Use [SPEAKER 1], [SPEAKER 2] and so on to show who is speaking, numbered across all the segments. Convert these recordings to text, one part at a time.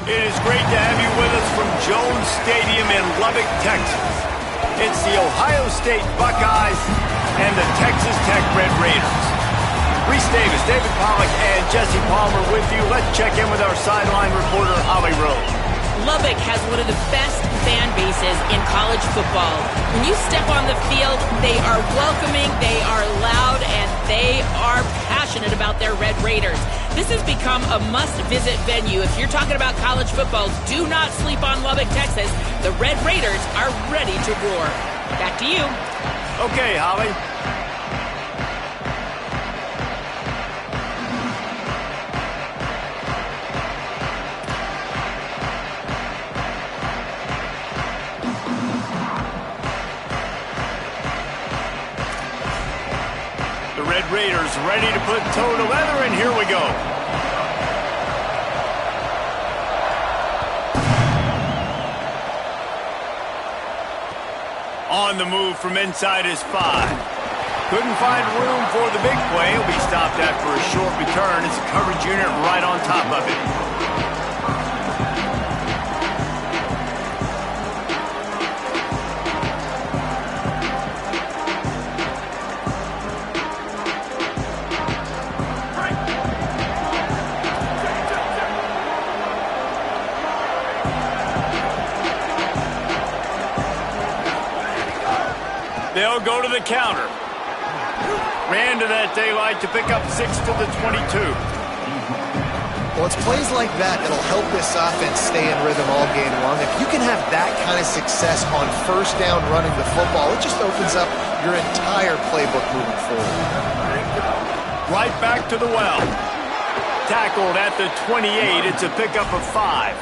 [SPEAKER 1] It is great to have you with us from Jones Stadium in Lubbock, Texas. It's the Ohio State Buckeyes and the Texas Tech Red Raiders. Reese Davis, David Pollack, and Jesse Palmer with you. Let's check in with our sideline reporter, Holly Rose.
[SPEAKER 2] Lubbock has one of the best fan bases in college football. When you step on the field, they are welcoming, they are loud, and they are passionate about their Red Raiders. This has become a must-visit venue. If you're talking about college football, do not sleep on Lubbock, Texas. The Red Raiders are ready to roar. Back to you.
[SPEAKER 1] Okay, Holly. Red Raiders ready to put toe to leather, and here we go. On the move from inside his 5. Couldn't find room for the big play. He'll be stopped after a short return. It's a coverage unit right on top of it. They'll go to the counter. Ran to that daylight to pick up 6 to the 22.
[SPEAKER 3] Well, it's plays like that that'll help this offense stay in rhythm all game long. If you can have that kind of success on first down running the football, it just opens up your entire playbook moving forward.
[SPEAKER 1] Right back to the well. Tackled at the 28. It's a pickup of 5.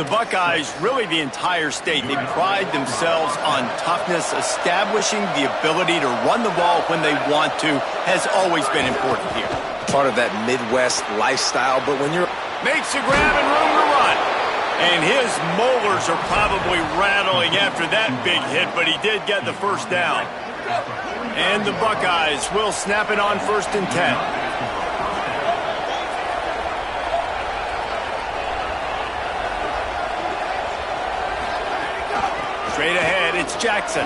[SPEAKER 1] The Buckeyes, really the entire state, they pride themselves on toughness. Establishing the ability to run the ball when they want to has always been important here.
[SPEAKER 4] Part of that Midwest lifestyle, but when you're...
[SPEAKER 1] Makes a grab and room to run. And his molars are probably rattling after that big hit, but he did get the first down. And the Buckeyes will snap it on 1st and 10. Straight ahead, it's Jackson.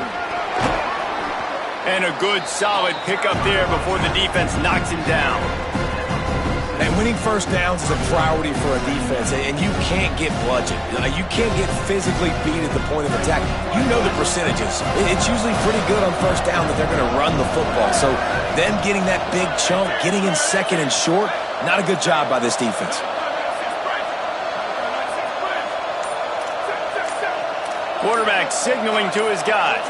[SPEAKER 1] And a good, solid pickup there before the defense knocks him down.
[SPEAKER 4] And winning first downs is a priority for a defense, and you can't get bludgeoned. You can't get physically beat at the point of attack. You know the percentages. It's usually pretty good on first down that they're going to run the football. So them getting that big chunk, getting in second and short, not a good job by this defense.
[SPEAKER 1] Quarterback signaling to his guys.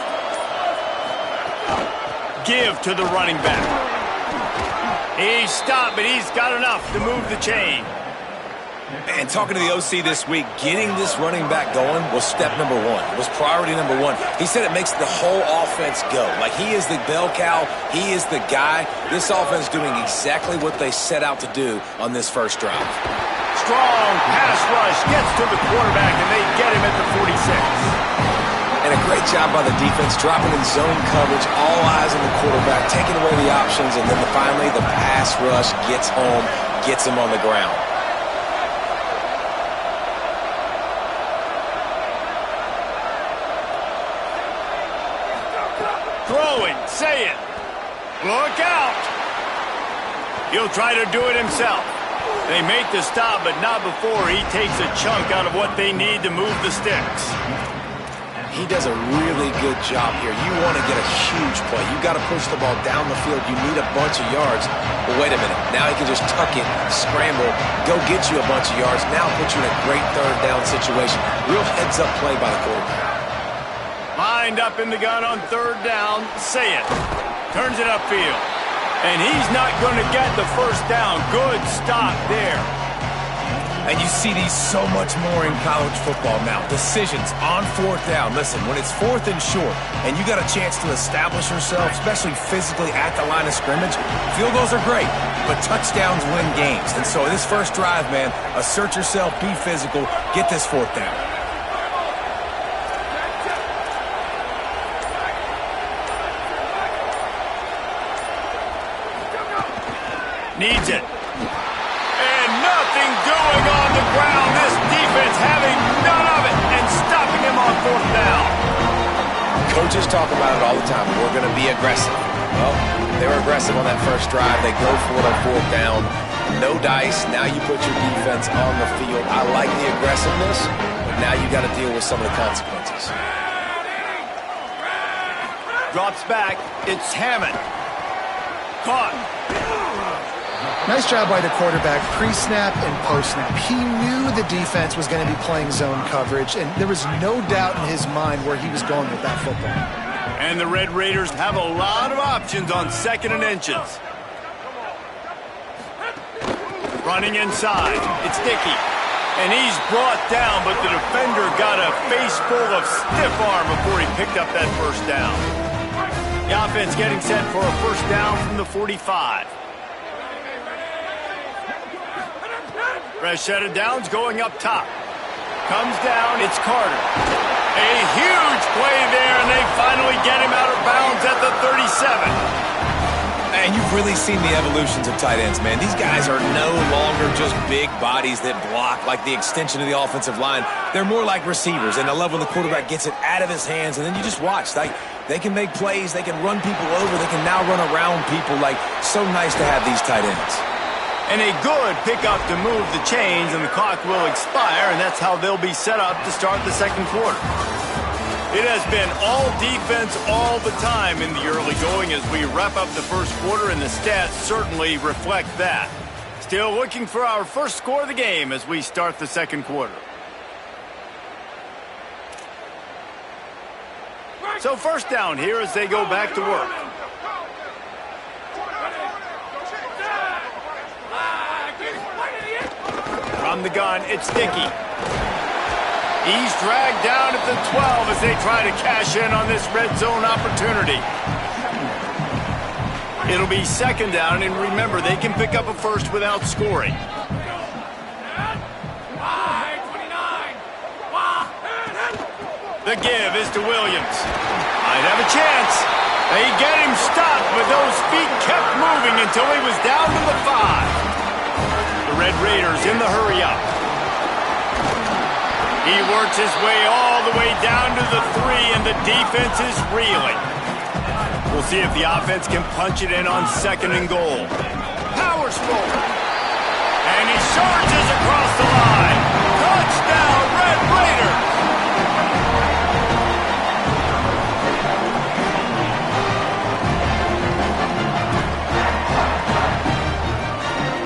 [SPEAKER 1] Give to the running back. He's stopped, but he's got enough to move the chain.
[SPEAKER 4] And talking to the OC this week, getting this running back going was step number 1. It was priority number 1. He said it makes the whole offense go. Like, he is the bell cow. He is the guy. This offense doing exactly what they set out to do on this first drive.
[SPEAKER 1] Strong pass rush gets to the quarterback, and they get him at the 46.
[SPEAKER 4] And a great job by the defense, dropping in zone coverage, all eyes on the quarterback, taking away the options, and then finally the pass rush gets home, gets him on the ground.
[SPEAKER 1] Throwing, say it. Look out. He'll try to do it himself. They make the stop, but not before he takes a chunk out of what they need to move the sticks.
[SPEAKER 4] He does a really good job here. You want to get a huge play. You got to push the ball down the field. You need a bunch of yards. But wait a minute. Now he can just tuck it, scramble, go get you a bunch of yards. Now put you in a great third down situation. Real heads-up play by the quarterback.
[SPEAKER 1] Lined up in the gun on 3rd down. Say it. Turns it upfield. And he's not going to get the first down. Good stop there.
[SPEAKER 4] And you see these so much more in college football now. Decisions on 4th down. Listen, when it's 4th and short and you got a chance to establish yourself, especially physically at the line of scrimmage, field goals are great, but touchdowns win games. And so this first drive, man, assert yourself, be physical, get this 4th down.
[SPEAKER 1] Needs it. And nothing doing on the ground this
[SPEAKER 4] Coaches talk about it all the time. We're going to be aggressive. Well, they were aggressive on that first drive. They go for it on fourth down. No dice. Now you put your defense on the field. I like the aggressiveness, but now you got to deal with some of the consequences.
[SPEAKER 1] Drops back. It's Hammond. Caught.
[SPEAKER 3] Nice job by the quarterback, pre-snap and post-snap. He knew the defense was going to be playing zone coverage, and there was no doubt in his mind where he was going with that football.
[SPEAKER 1] And the Red Raiders have a lot of options on 2nd and inches. Running inside. It's Dickey. And he's brought down, but the defender got a face full of stiff arm before he picked up that first down. The offense getting set for a first down from the 45. Fresh set of downs going up top. Comes down, it's Carter. A huge play there, and they finally get him out of bounds at the 37.
[SPEAKER 4] And you've really seen the evolutions of tight ends, man. These guys are no longer just big bodies that block like the extension of the offensive line. They're more like receivers, and I love when the quarterback gets it out of his hands, and then you just watch. Like, they can make plays, they can run people over, they can now run around people. Like, so nice to have these tight ends.
[SPEAKER 1] And a good pickup to move the chains, and the clock will expire, and that's how they'll be set up to start the second quarter. It has been all defense all the time in the early going as we wrap up the first quarter, and the stats certainly reflect that. Still looking for our first score of the game as we start the second quarter. So first down here as they go back to work. From the gun, it's Dickey. He's dragged down at the 12 as they try to cash in on this red zone opportunity. It'll be second down, and remember, they can pick up a first without scoring. The give is to Williams. Might have a chance. They get him stopped, but those feet kept moving until he was down to the 5. The Red Raiders in the hurry-up. He works his way all the way down to the 3, and the defense is reeling. We'll see if the offense can punch it in on 2nd and goal. Powers forward. And he charges across the line. Touchdown, Red Raiders!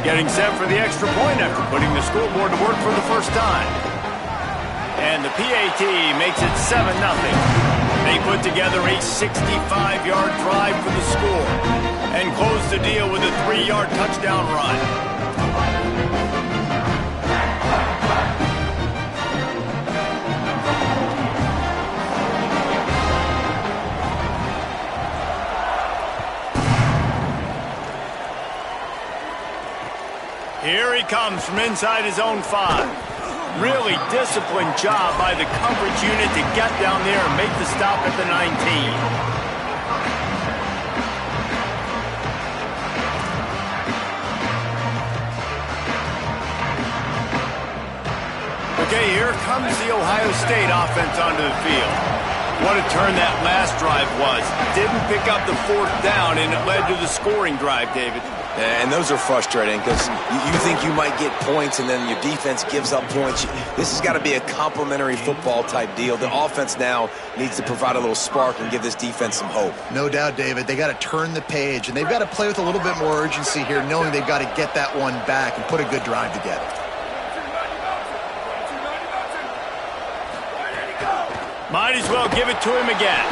[SPEAKER 1] Getting set for the extra point after putting the scoreboard to work for the first time. And the PAT makes it 7-0. They put together a 65-yard drive for the score and close the deal with a 3-yard touchdown run. Here he comes from inside his own 5. Really disciplined job by the coverage unit to get down there and make the stop at the 19. Okay, here comes the Ohio State offense onto the field. What a turn that last drive was. Didn't pick up the 4th down, and it led to the scoring drive, David.
[SPEAKER 4] And those are frustrating because you think you might get points and then your defense gives up points. This has got to be a complementary football type deal. The offense now needs to provide a little spark and give this defense some hope.
[SPEAKER 3] No doubt, David. They got to turn the page, and they've got to play with a little bit more urgency here, knowing they've got to get that one back and put a good drive together.
[SPEAKER 1] Might as well give it to him again.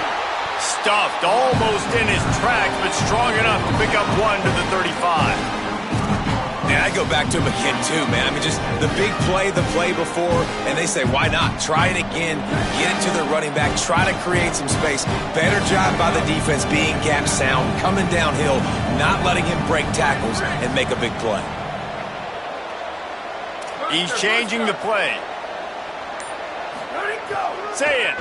[SPEAKER 1] Stuffed almost in his tracks, but strong enough to pick up 1 to the 35.
[SPEAKER 4] And I go back to him again, too, man. I mean, just the big play, the play before, and they say, why not? Try it again, get it to the running back, try to create some space. Better job by the defense being gap sound, coming downhill, not letting him break tackles and make a big play.
[SPEAKER 1] He's changing the play. Say it.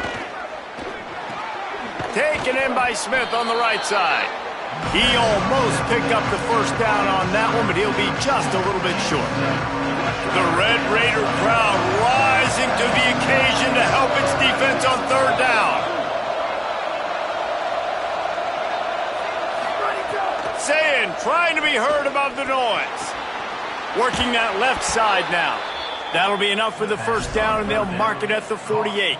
[SPEAKER 1] Taken in by Smith on the right side. He almost picked up the first down on that one, but he'll be just a little bit short. The Red Raider crowd rising to the occasion to help its defense on 3rd down. trying to be heard above the noise. Working that left side now. That'll be enough for the first down, and they'll mark it at the 48.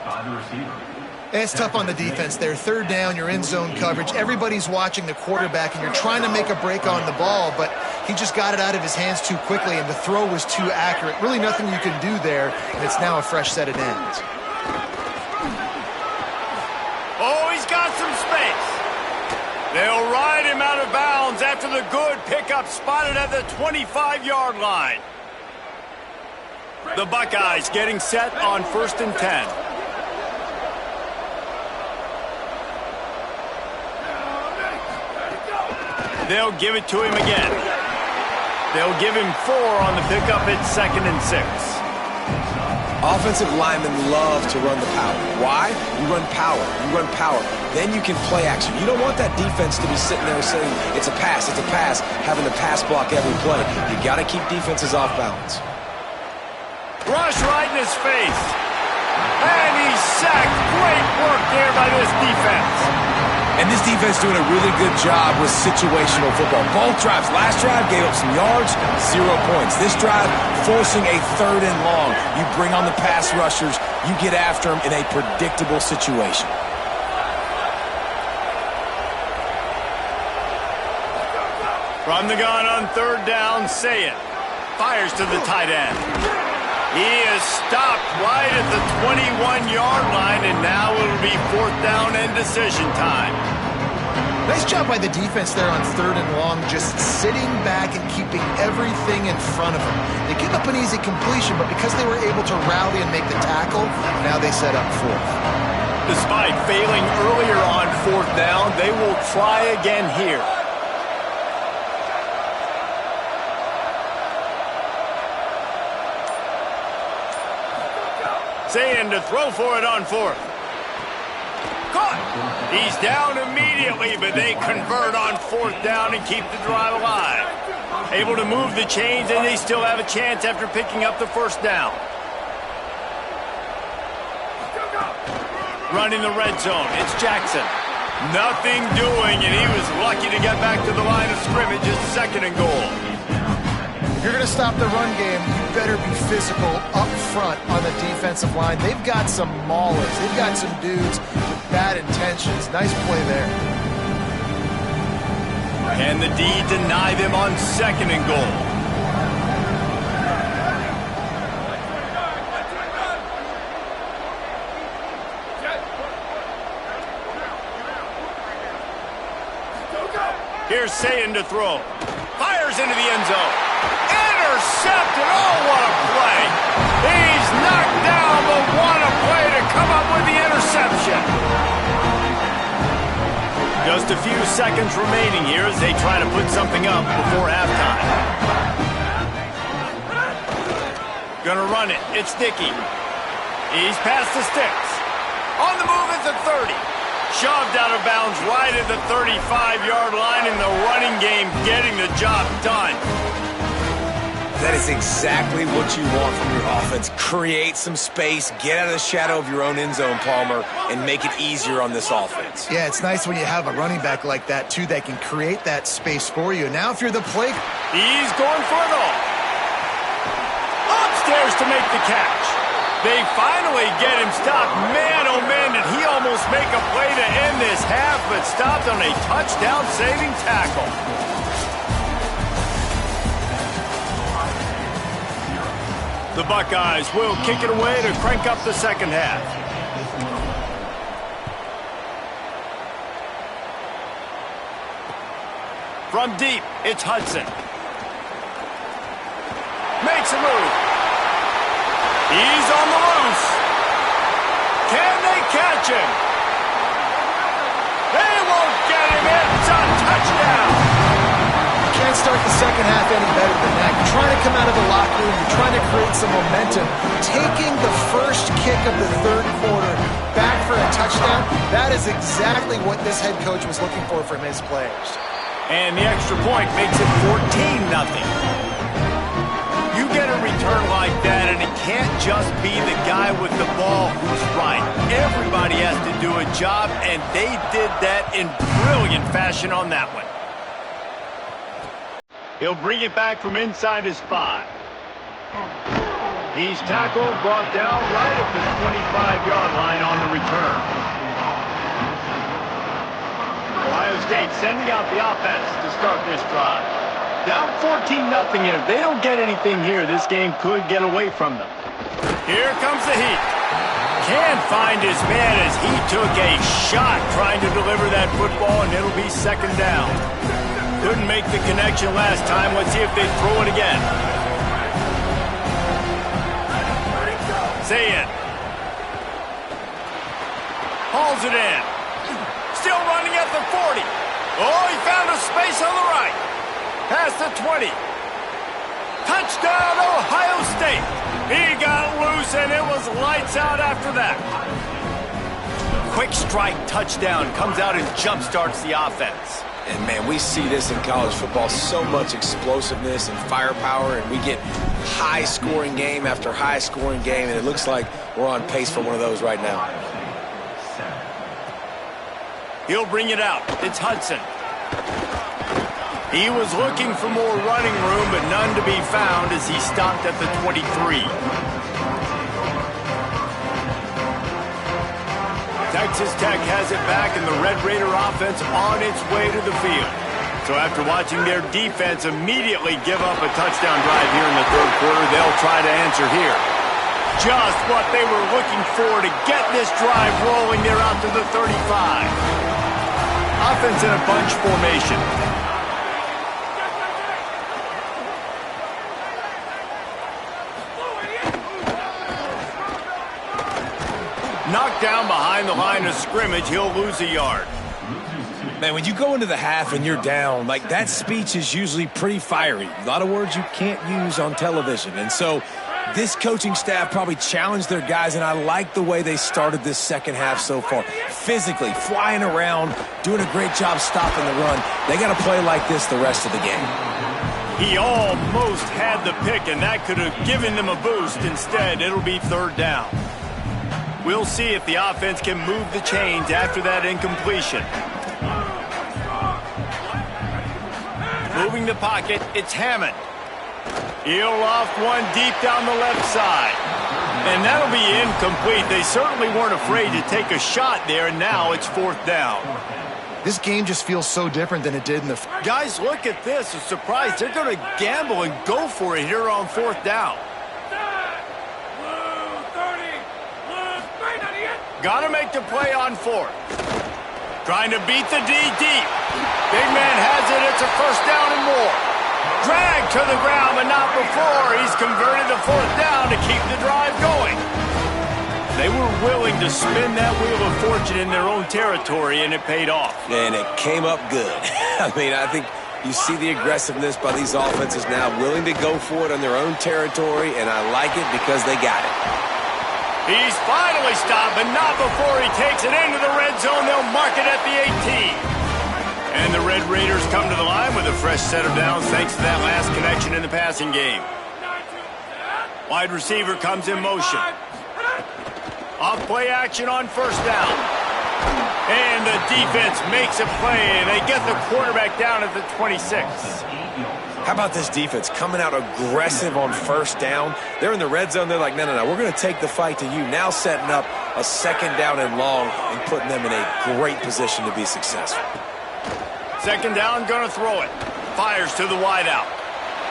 [SPEAKER 3] It's tough on the defense there. Third down, you're in zone coverage. Everybody's watching the quarterback, and you're trying to make a break on the ball, but he just got it out of his hands too quickly, and the throw was too accurate. Really nothing you can do there, and it's now a fresh set of downs.
[SPEAKER 1] Oh, he's got some space. They'll ride him out of bounds after the good pickup spotted at the 25-yard line. The Buckeyes getting set on 1st and 10. They'll give it to him again. They'll give him 4 on the pickup at 2nd and 6.
[SPEAKER 4] Offensive linemen love to run the power. Why? You run power. You run power. Then you can play action. You don't want that defense to be sitting there saying, it's a pass, having to pass block every play. You got to keep defenses off balance.
[SPEAKER 1] Rush right in his face. And he's sacked. Great work there by this defense.
[SPEAKER 4] And this defense doing a really good job with situational football. Both drives. Last drive gave up some yards, 0 points. This drive forcing a 3rd and long. You bring on the pass rushers. You get after them in a predictable situation.
[SPEAKER 1] From the gun on 3rd down, Sayet fires to the tight end. He is stopped right at the 21-yard line, and now it'll be 4th down and decision time.
[SPEAKER 3] Nice job by the defense there on 3rd and long, just sitting back and keeping everything in front of them. They give up an easy completion, but because they were able to rally and make the tackle, now they set up 4th.
[SPEAKER 1] Despite failing earlier on 4th down, they will try again here. Saying to throw for it on 4th. Caught. He's down immediately, but they convert on 4th down and keep the drive alive. Able to move the chains, and they still have a chance after picking up the 1st down. Running the red zone, it's Jackson. Nothing doing, and he was lucky to get back to the line of scrimmage. It's 2nd and goal.
[SPEAKER 3] If you're going to stop the run game, you better be physical up front on the defensive line. They've got some maulers. They've got some dudes with bad intentions. Nice play there.
[SPEAKER 1] And the D deny them on 2nd and goal. Here's Saying to throw. Fires into the end zone. Intercepted. Oh, what a play. He's knocked down, but what a play to come up with the interception. Just a few seconds remaining here as they try to put something up before halftime. Gonna run it. It's Dickey. He's past the sticks. On the move at the 30. Shoved out of bounds right at the 35-yard line in the running game, getting the job done.
[SPEAKER 4] That is exactly what you want from your offense. Create some space, get out of the shadow of your own end zone, Palmer, and make it easier on this offense.
[SPEAKER 3] Yeah, it's nice when you have a running back like that, too, that can create that space for you. Now, if you're the play...
[SPEAKER 1] He's going for it all. Upstairs to make the catch. They finally get him stopped. Man, oh man, did he almost make a play to end this half, but stopped on a touchdown-saving tackle. The Buckeyes will kick it away to crank up the second half. From deep, it's Hudson. Makes a move. He's on the loose. Can they catch him? They won't get him. It's a touchdown.
[SPEAKER 3] Can't start the second half any better than that. You're trying to come out of the locker room. You're trying to create some momentum. Taking the first kick of the third quarter back for a touchdown, that is exactly what this head coach was looking for from his players.
[SPEAKER 1] And the extra point makes it 14-0. You get a return like that, and it can't just be the guy with the ball who's right. Everybody has to do a job, and they did that in brilliant fashion on that one. He'll bring it back from inside his 5. He's tackled, brought down right at the 25-yard line on the return. Ohio State sending out the offense to start this drive. Down 14-0, and if they don't get anything here, this game could get away from them. Here comes the heat. Can't find his man as he took a shot trying to deliver that football, and it'll be second down. Couldn't make the connection last time. Let's see if they throw it again. Zayin hauls it in. Still running at the 40. Oh, he found a space on the right. Past the 20. Touchdown, Ohio State. He got loose, and it was lights out after that. Quick strike touchdown comes out and jump-starts the offense.
[SPEAKER 4] And, man, we see this in college football, so much explosiveness and firepower, and we get high-scoring game after high-scoring game, and it looks like we're on pace for one of those right now.
[SPEAKER 1] He'll bring it out. It's Hudson. He was looking for more running room, but none to be found as he stopped at the 23. Texas Tech has it back, and the Red Raider offense on its way to the field. So after watching their defense immediately give up a touchdown drive here in the third quarter, they'll try to answer here. Just what they were looking for to get this drive rolling. They're out to the 35. Offense in a bunch formation. Knocked down behind the line of scrimmage, he'll lose a yard.
[SPEAKER 4] Man, when you go into the half and you're down, like, that speech is usually pretty fiery. A lot of words you can't use on television. And so this coaching staff probably challenged their guys, and I like the way they started this second half so far. Physically, flying around, doing a great job stopping the run. They got to play like this the rest of the game.
[SPEAKER 1] He almost had the pick, and that could have given them a boost. Instead, it'll be third down. We'll see if the offense can move the chains after that incompletion. Moving the pocket, it's Hammond. He'll loft one deep down the left side. And that'll be incomplete. They certainly weren't afraid to take a shot there, and now it's fourth down.
[SPEAKER 3] This game just feels so different than it did in the...
[SPEAKER 1] Guys, look at this. I'm surprised they're going to gamble and go for it here on fourth down. Got to make the play on fourth. Trying to beat the D deep. Big man has it. It's a first down and more. Drag to the ground, but not before. He's converted the fourth down to keep the drive going. They were willing to spin that wheel of fortune in their own territory, and it paid off.
[SPEAKER 4] And it came up good. I mean, I think you see the aggressiveness by these offenses now, willing to go for it on their own territory, and I like it because they got it.
[SPEAKER 1] He's finally stopped, but not before he takes it into the red zone. They'll mark it at the 18. And the Red Raiders come to the line with a fresh set of downs thanks to that last connection in the passing game. Wide receiver comes in motion. Off play action on first down. And the defense makes a play. They get the quarterback down at the 26.
[SPEAKER 4] How about this defense coming out aggressive on first down? They're in the red zone. They're like, no, we're going to take the fight to you. Now setting up a second down and long and putting them in a great position to be successful.
[SPEAKER 1] Second down, going to throw it. Fires to the wideout.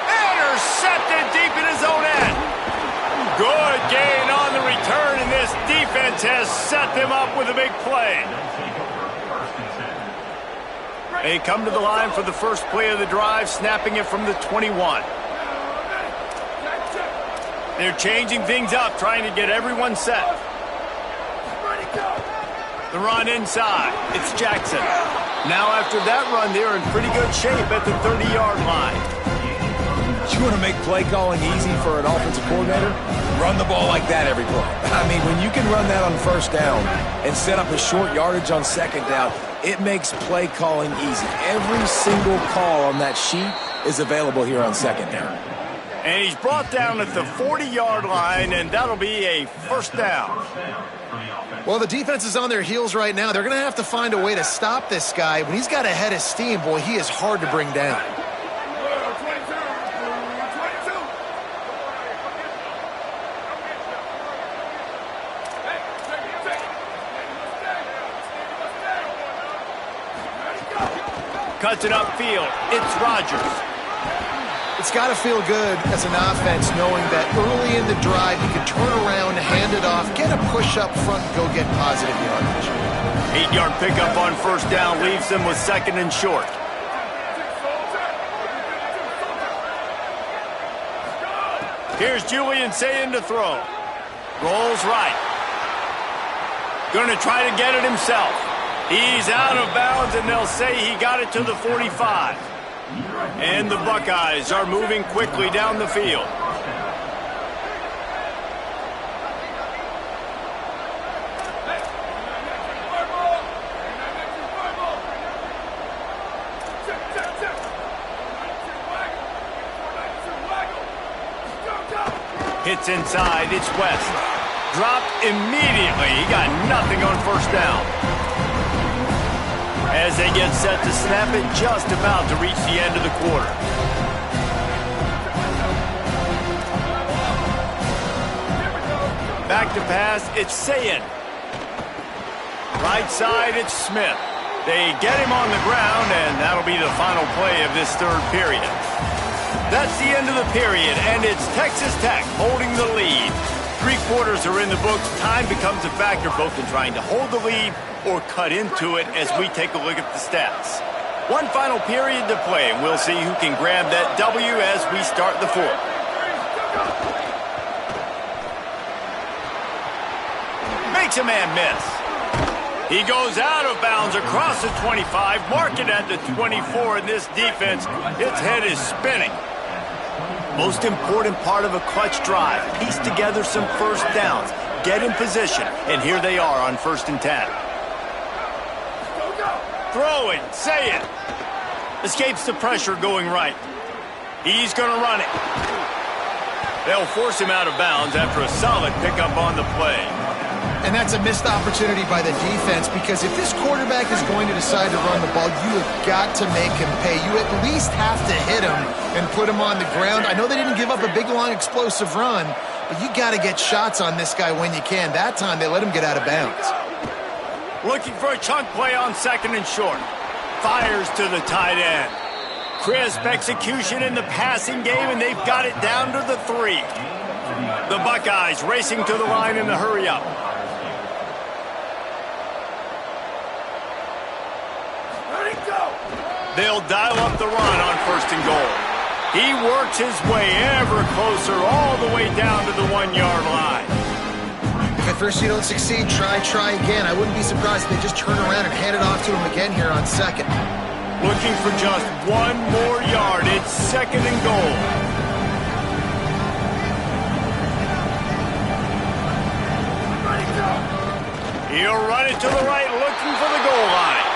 [SPEAKER 1] Intercepted deep in his own end. Good gain on the return, and this defense has set them up with a big play. They come to the line for the first play of the drive, snapping it from the 21. They're changing things up, trying to get everyone set. The run inside. It's Jackson. Now after that run, they're in pretty good shape at the 30-yard line.
[SPEAKER 4] You want to make play calling easy for an offensive coordinator? Run the ball like that every play. I mean, when you can run that on first down and set up a short yardage on second down, it makes play calling easy. Every single call on that sheet is available here on second down.
[SPEAKER 1] And he's brought down at the 40-yard line, and that'll be a first down.
[SPEAKER 3] Well, the defense is on their heels right now. They're going to have to find a way to stop this guy. When he's got a head of steam, boy, he is hard to bring down.
[SPEAKER 1] Cuts it upfield. It's Rodgers.
[SPEAKER 3] It's got to feel good as an offense knowing that early in the drive you can turn around, hand it off, get a push up front, and go get positive yardage.
[SPEAKER 1] 8-yard pickup on first down leaves them with second and short. Here's Julian Sayin to throw. Rolls right. Going to try to get it himself. He's out of bounds, and they'll say he got it to the 45. And the Buckeyes are moving quickly down the field. Hits inside, it's West. Dropped immediately. He got nothing on first down. As they get set to snap it, just about to reach the end of the quarter. Back to pass, it's Sayin. Right side, it's Smith. They get him on the ground, and that'll be the final play of this third period. That's the end of the period, and it's Texas Tech holding the lead. 3 quarters are in the books. Time becomes a factor both in trying to hold the lead or cut into it as we take a look at the stats. One final period to play, and we'll see who can grab that W as we start the fourth. Makes a man miss. He goes out of bounds across the 25, mark it at the 24, and this defense, its head is spinning. Most important part of a clutch drive, piece together some first downs, get in position, and here they are on 1st and 10. Throwing, say it. Escapes the pressure going right. He's going to run it. They'll force him out of bounds after a solid pickup on the play.
[SPEAKER 3] And that's a missed opportunity by the defense because if this quarterback is going to decide to run the ball, you have got to make him pay. You at least have to hit him and put him on the ground. I know they didn't give up a big, long, explosive run, but you got to get shots on this guy when you can. That time, they let him get out of bounds.
[SPEAKER 1] Looking for a chunk play on 2nd and short. Fires to the tight end. Crisp execution in the passing game, and they've got it down to the 3. The Buckeyes racing to the line in the hurry-up. They'll dial up the run on 1st and goal. He works his way ever closer all the way down to the 1-yard line.
[SPEAKER 3] If at first you don't succeed, try again. I wouldn't be surprised if they just turn around and hand it off to him again here on 2nd.
[SPEAKER 1] Looking for just 1 more yard. It's 2nd and goal. He'll run it to the right, looking for the goal line.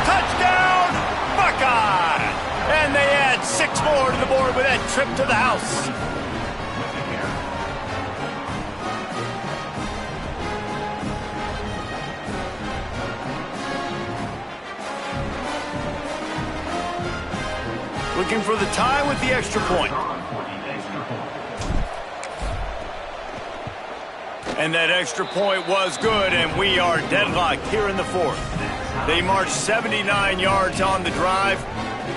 [SPEAKER 1] Touchdown, Buckeye! And they add 6 more to the board with that trip to the house. Looking for the tie with the extra point. And that extra point was good, and we are deadlocked here in the fourth. They marched 79 yards on the drive,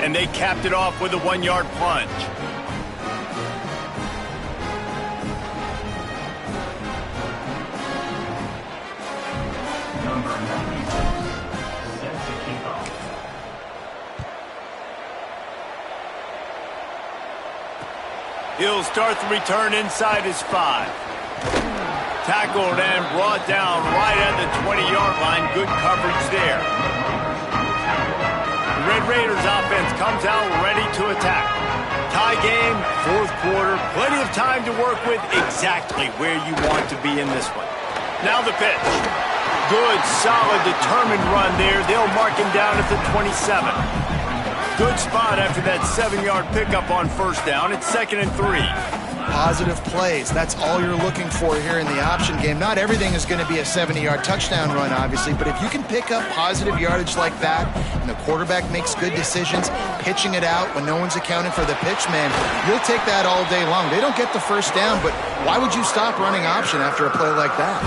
[SPEAKER 1] and they capped it off with a 1-yard plunge. He'll start the return inside his 5. Tackled and brought down right at the 20-yard line. Good coverage there. The Red Raiders offense comes out ready to attack. Tie game, 4th quarter. Plenty of time to work with, exactly where you want to be in this one. Now the pitch. Good, solid, determined run there. They'll mark him down at the 27. Good spot after that 7-yard pickup on 1st down. It's 2nd and 3.
[SPEAKER 3] Positive plays. That's all you're looking for here in the option game. Not everything is going to be a 70-yard touchdown run, obviously, but if you can pick up positive yardage like that and the quarterback makes good decisions, pitching it out when no one's accounting for the pitch, man, you'll take that all day long. They don't get the first down, but why would you stop running option after a play like that?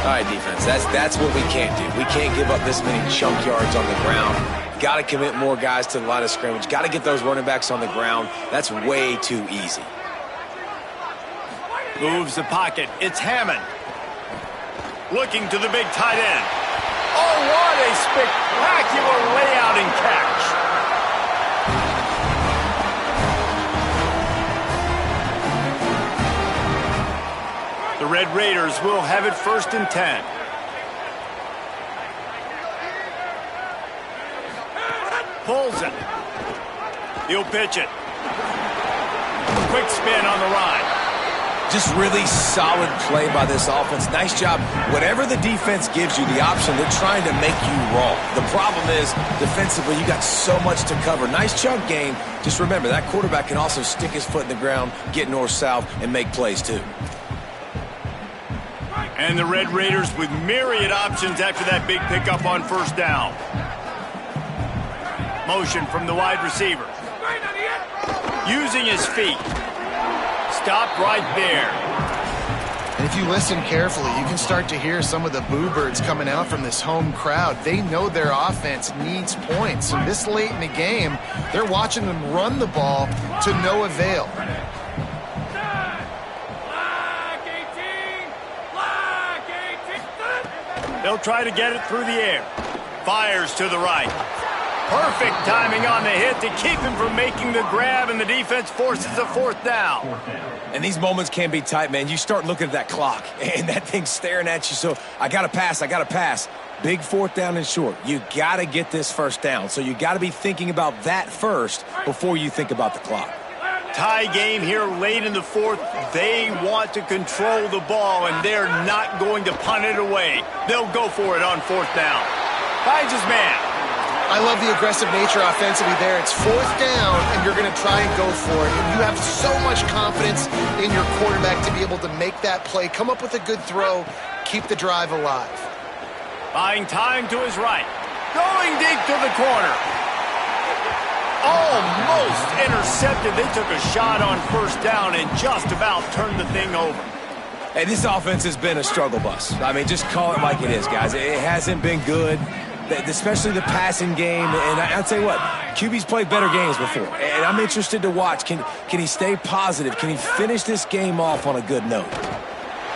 [SPEAKER 4] All right, defense, that's what we can't do. We can't give up this many chunk yards on the ground. got to commit more guys to the line of scrimmage. Got to get those running backs on the ground. That's way too easy.
[SPEAKER 1] Moves the pocket. It's Hammond. Looking to the big tight end. Oh, what a spectacular layout and catch. The Red Raiders will have it 1st and 10. Pulls it. He'll pitch it. Quick spin on the ride.
[SPEAKER 4] Just really solid play by this offense. Nice job. Whatever the defense gives you the option, they're trying to make you wrong. The problem is, defensively, you got so much to cover. Nice chunk game. Just remember, that quarterback can also stick his foot in the ground, get north-south, and make plays too.
[SPEAKER 1] And the Red Raiders with myriad options after that big pickup on 1st down. Motion from the wide receiver. Using his feet. Stopped right there.
[SPEAKER 3] And if you listen carefully, you can start to hear some of the boo birds coming out from this home crowd. They know their offense needs points. And this late in the game, they're watching them run the ball to no avail.
[SPEAKER 1] They'll try to get it through the air. Fires to the right. Perfect timing on the hit to keep him from making the grab, and the defense forces a 4th down.
[SPEAKER 4] And these moments can be tight, man. You start looking at that clock, and that thing's staring at you. So I got to pass. Big 4th down and short. You got to get this 1st down. So you got to be thinking about that first before you think about the clock.
[SPEAKER 1] Tie game here late in the 4th. They want to control the ball, and they're not going to punt it away. They'll go for it on 4th down. Finds his man.
[SPEAKER 3] I love the aggressive nature offensively there. It's 4th down, and you're going to try and go for it. And you have so much confidence in your quarterback to be able to make that play, come up with a good throw, keep the drive alive.
[SPEAKER 1] Buying time to his right. Going deep to the corner. Almost intercepted. They took a shot on 1st down and just about turned the thing over.
[SPEAKER 4] Hey, this offense has been a struggle bus. I mean, just call it like it is, guys. It hasn't been good, especially the passing game. And I'll tell you what, QB's played better games before. And I'm interested to watch. Can he stay positive? Can he finish this game off on a good note?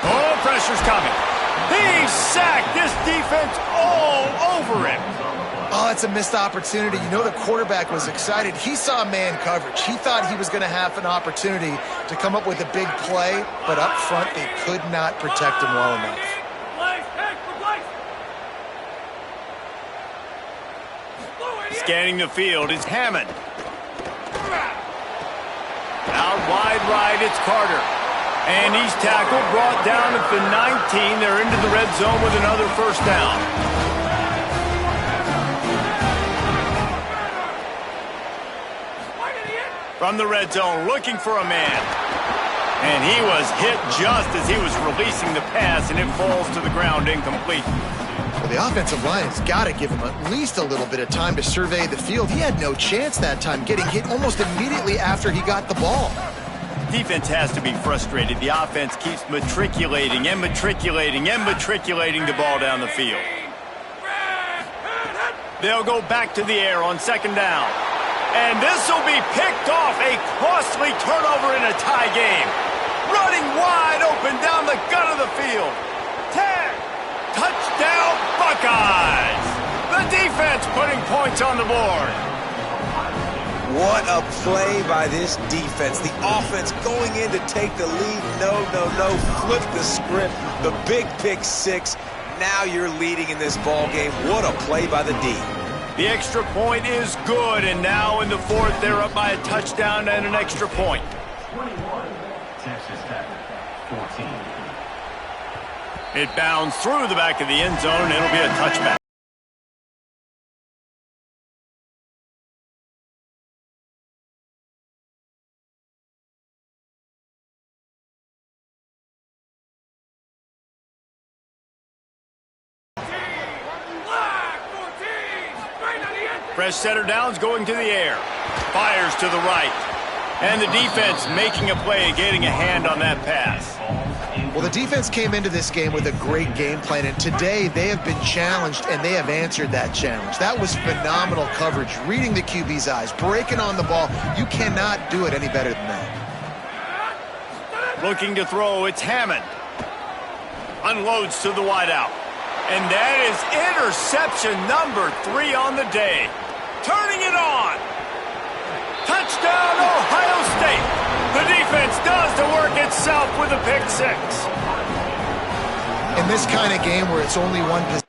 [SPEAKER 1] Oh, pressure's coming. He's sacked. This defense all over him.
[SPEAKER 3] Oh, it's a missed opportunity. You know the quarterback was excited. He saw man coverage. He thought he was going to have an opportunity to come up with a big play, but up front they could not protect him well enough.
[SPEAKER 1] Scanning the field is Hammond. Out wide right, it's Carter. And he's tackled, brought down at the 19. They're into the red zone with another 1st down. From the red zone, looking for a man. And he was hit just as he was releasing the pass, and it falls to the ground incomplete.
[SPEAKER 3] Well, the offensive line has got to give him at least a little bit of time to survey the field. He had no chance that time, getting hit almost immediately after he got the ball.
[SPEAKER 1] Defense has to be frustrated. The offense keeps matriculating and matriculating and matriculating the ball down the field. They'll go back to the air on 2nd down. And this will be picked off. A costly turnover in a tie game. Running wide open down the gut of the field. 10. Touchdown, Buckeyes. The defense putting points on the board.
[SPEAKER 4] What a play by this defense. The offense going in to take the lead. No. Flip the script. The big pick 6. Now you're leading in this ball game. What a play by the D.
[SPEAKER 1] The extra point is good, and now in the 4th, they're up by a touchdown and an extra point.
[SPEAKER 5] 21, Texas Tech, 14.
[SPEAKER 1] It bounds through the back of the end zone, and it'll be a touchback. Fresh setter downs going to the air. Fires to the right. And the defense making a play, getting a hand on that pass.
[SPEAKER 3] Well, the defense came into this game with a great game plan, and today they have been challenged, and they have answered that challenge. That was phenomenal coverage, reading the QB's eyes, breaking on the ball. You cannot do it any better than that.
[SPEAKER 1] Looking to throw, it's Hammond. Unloads to the wideout. And that is interception number 3 on the day. Turning it on. Touchdown, Ohio State. The defense does the work itself with a pick 6.
[SPEAKER 3] In this kind of game where it's only one position,